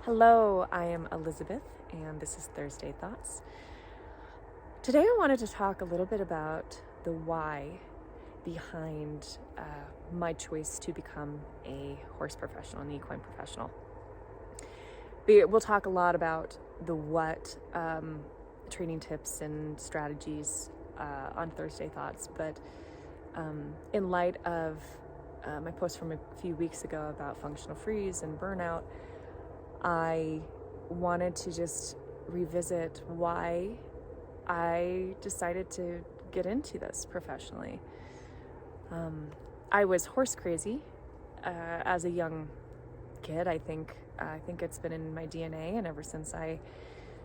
Hello, I am Elizabeth, and this is Thursday Thoughts. Today I wanted to talk a little bit about the why behind my choice to become a horse professional, an equine professional. We'll talk a lot about the what, training tips and strategies on Thursday Thoughts, but in light of my post from a few weeks ago about functional freeze and burnout, I wanted to just revisit why I decided to get into this professionally. I was horse crazy as a young kid. I think it's been in my DNA, and ever since I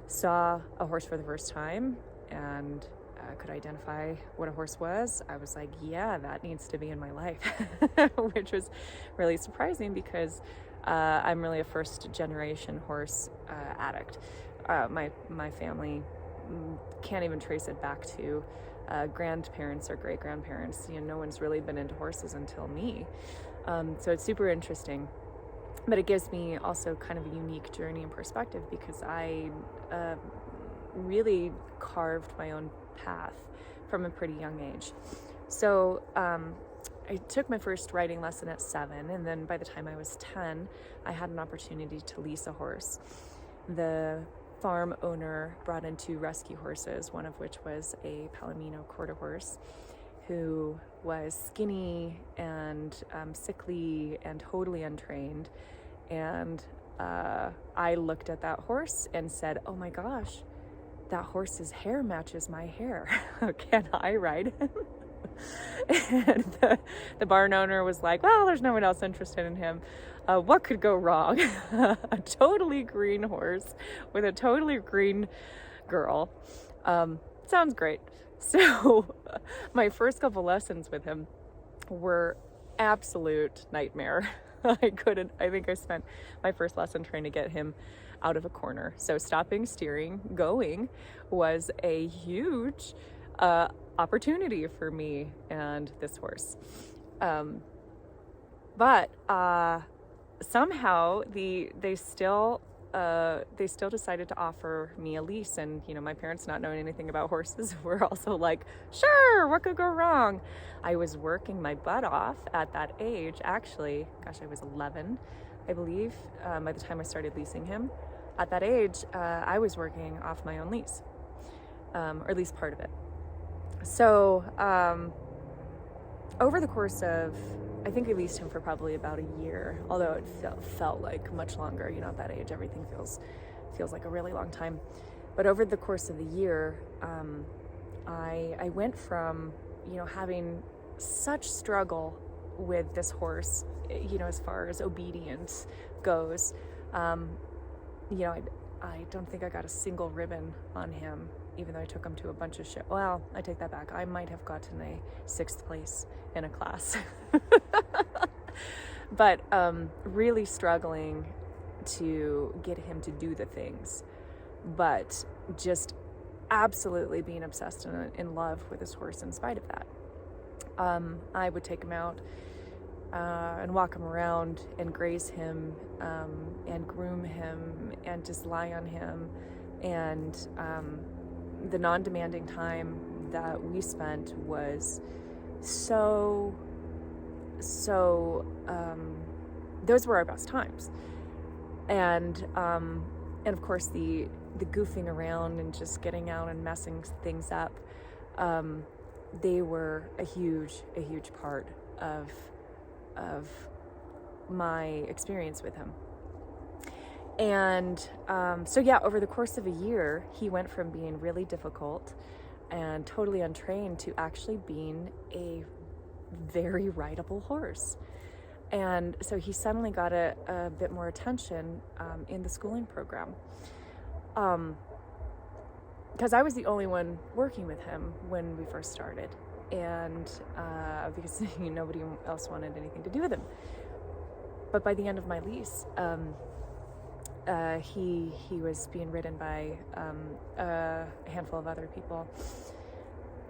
saw a horse for the first time and could identify what a horse was, I was like, yeah, that needs to be in my life, which was really surprising because I'm really a first generation horse addict. My family can't even trace it back to grandparents or great grandparents. No one's really been into horses until me. So it's super interesting. But it gives me also kind of a unique journey and perspective because I really carved my own path from a pretty young age. So I took my first riding lesson at 7, and then by the time I was 10, I had an opportunity to lease a horse. The farm owner brought in 2 rescue horses, one of which was a Palomino quarter horse, who was skinny and sickly and totally untrained. And I looked at that horse and said, oh my gosh, that horse's hair matches my hair. Can I ride him? And the barn owner was like, well, there's no one else interested in him. What could go wrong? A totally green horse with a totally green girl. Sounds great. So my first couple lessons with him were absolute nightmare. I think I spent my first lesson trying to get him out of a corner. So stopping, steering, going was a huge opportunity for me and this horse. But somehow they still decided to offer me a lease, and my parents, not knowing anything about horses, were also like, sure, what could go wrong? I was working my butt off at that age. Actually, gosh, I was 11, I believe, by the time I started leasing him. At that age, I was working off my own lease, or at least part of it. So over the course of, I think I leased him for probably about a year, although it felt like much longer. At that age, everything feels like a really long time. But over the course of the year, I went from, having such struggle with this horse, as far as obedience goes. I don't think I got a single ribbon on him, even though I took him to a bunch of shows. Well, I take that back. I might have gotten a 6th place in a class. But really struggling to get him to do the things, but just absolutely being obsessed and in love with his horse in spite of that. I would take him out and walk him around and graze him and groom him and just lie on him. And the non-demanding time that we spent was so those were our best times. And of course the goofing around and just getting out and messing things up, they were a huge part of my experience with him. And so yeah, over the course of a year, he went from being really difficult and totally untrained to actually being a very rideable horse. And so he suddenly got a bit more attention in the schooling program. Because I was the only one working with him when we first started. And because nobody else wanted anything to do with him. But by the end of my lease, he was being ridden by a handful of other people.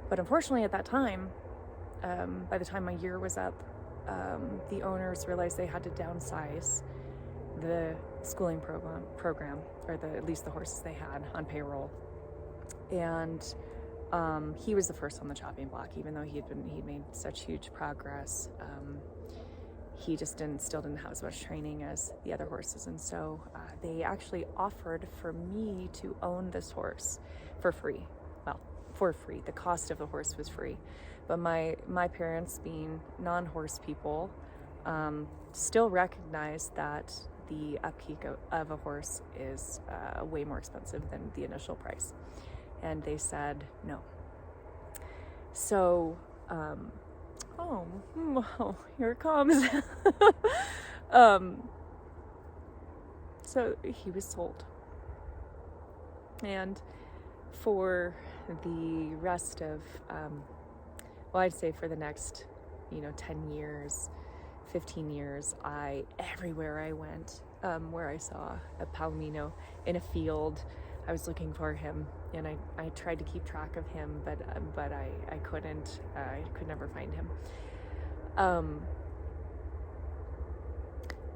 But unfortunately at that time, by the time my year was up, the owners realized they had to downsize the schooling program, or at least the horses they had on payroll. And he was the first on the chopping block, even though he'd made such huge progress. He just still didn't have as much training as the other horses, and so they actually offered for me to own this horse for free. Well, for free. The cost of the horse was free, but my parents, being non-horse people, still recognized that the upkeep of a horse is way more expensive than the initial price, and they said no. So oh, here it comes. So he was sold. And for the rest of, I'd say for the next, 10 years, 15 years, everywhere I went, where I saw a Palomino in a field, I was looking for him, and I tried to keep track of him, but I couldn't. I could never find him.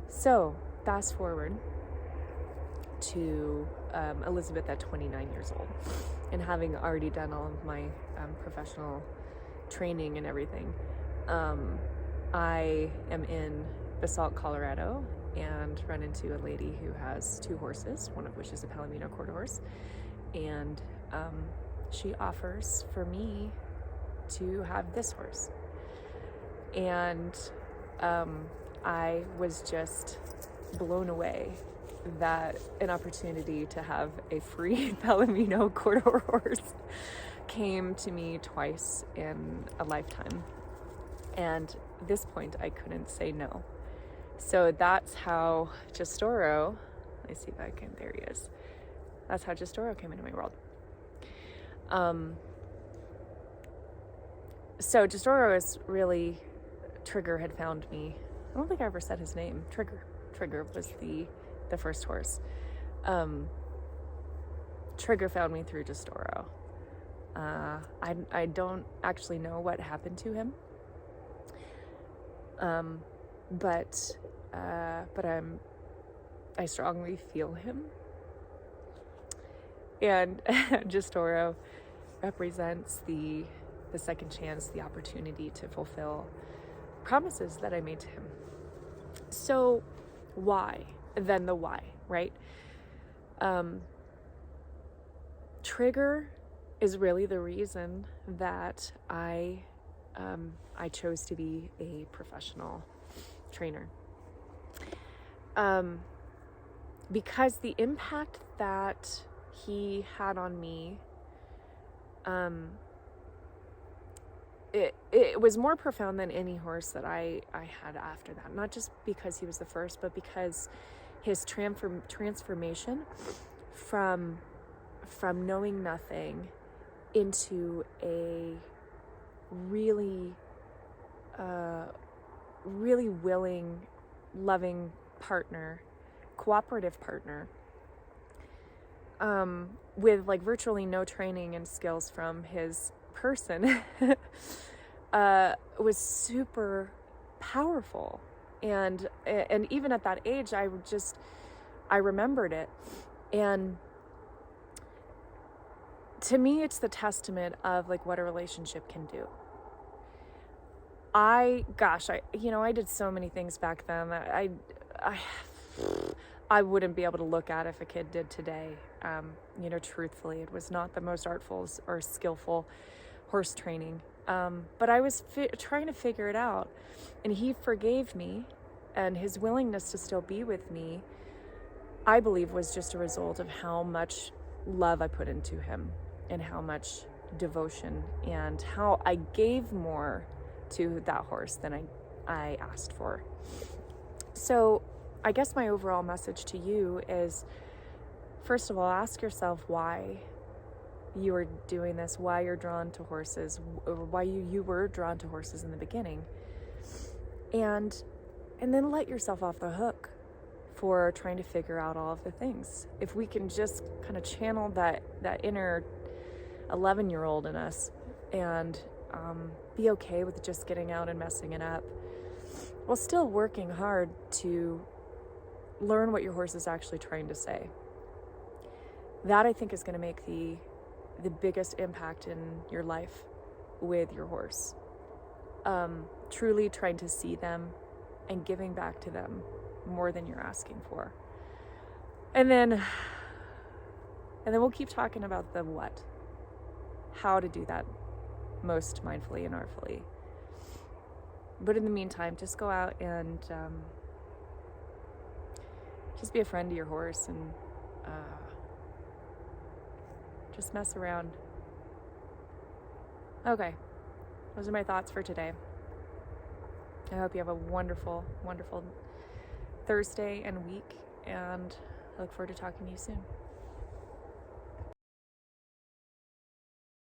So fast forward to Elizabeth at 29 years old, and having already done all of my professional training and everything. I am in Basalt, Colorado, and run into a lady who has 2 horses, one of which is a Palomino quarter horse, and she offers for me to have this horse. And I was just blown away that an opportunity to have a free Palomino quarter horse came to me twice in a lifetime. And at this point, I couldn't say no. So that's how Gestoro, let me see if I can, there he is. That's how Gestoro came into my world. So Gestoro is really, Trigger had found me. I don't think I ever said his name. Trigger was the first horse. Trigger found me through Gestoro. I don't actually know what happened to him. But I strongly feel him. And Gestoro represents the second chance, the opportunity to fulfill promises that I made to him. So why? Then the why, right? Trigger is really the reason that I chose to be a professional trainer. Because the impact that he had on me, it was more profound than any horse that I had after that. Not just because he was the first, but because his transformation from knowing nothing into a really willing, loving partner, cooperative partner, with like virtually no training and skills from his person, was super powerful. And even at that age, I remembered it. And to me, it's the testament of like what a relationship can do. I did so many things back then that I wouldn't be able to look at if a kid did today. Truthfully, it was not the most artful or skillful horse training. But I was trying to figure it out, and he forgave me, and his willingness to still be with me, I believe, was just a result of how much love I put into him, and how much devotion, and how I gave more to that horse than I asked for. So I guess my overall message to you is, first of all, ask yourself why you are doing this, why you're drawn to horses, or why you were drawn to horses in the beginning. And then let yourself off the hook for trying to figure out all of the things. If we can just kind of channel that inner 11-year-old in us and be okay with just getting out and messing it up, while still working hard to learn what your horse is actually trying to say. That, I think, is going to make the biggest impact in your life with your horse. Truly trying to see them and giving back to them more than you're asking for. And then we'll keep talking about the what, how to do that most mindfully and artfully. But in the meantime, just go out and just be a friend to your horse and just mess around. Okay, those are my thoughts for today. I hope you have a wonderful, wonderful Thursday and week, and I look forward to talking to you soon.